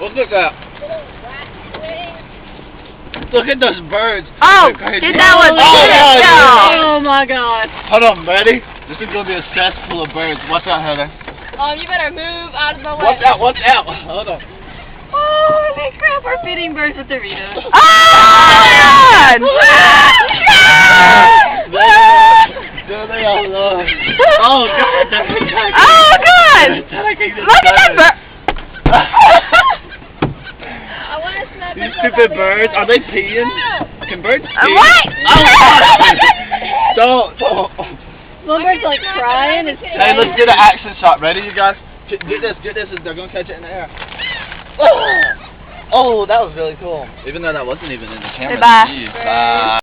Look at that. Look at those birds. Oh, get that one. Oh my god. Hold on, ready? This is gonna be a cesspool of birds. Watch out, Heather. You better move out of the way. Watch out, watch out. Hold on. Holy crap, we're feeding birds with Doritos. Oh, God! There they are, Lord. Oh, God. Oh, God! Look at that bird. These stupid birds, are they peeing? Can birds pee? What? Don't. One bird's like crying. Hey, let's get an action shot. Ready, you guys? Get this. They're going to catch it in the air. Oh, that was really cool. Even though that wasn't even in the camera. Goodbye. Jeez, bye.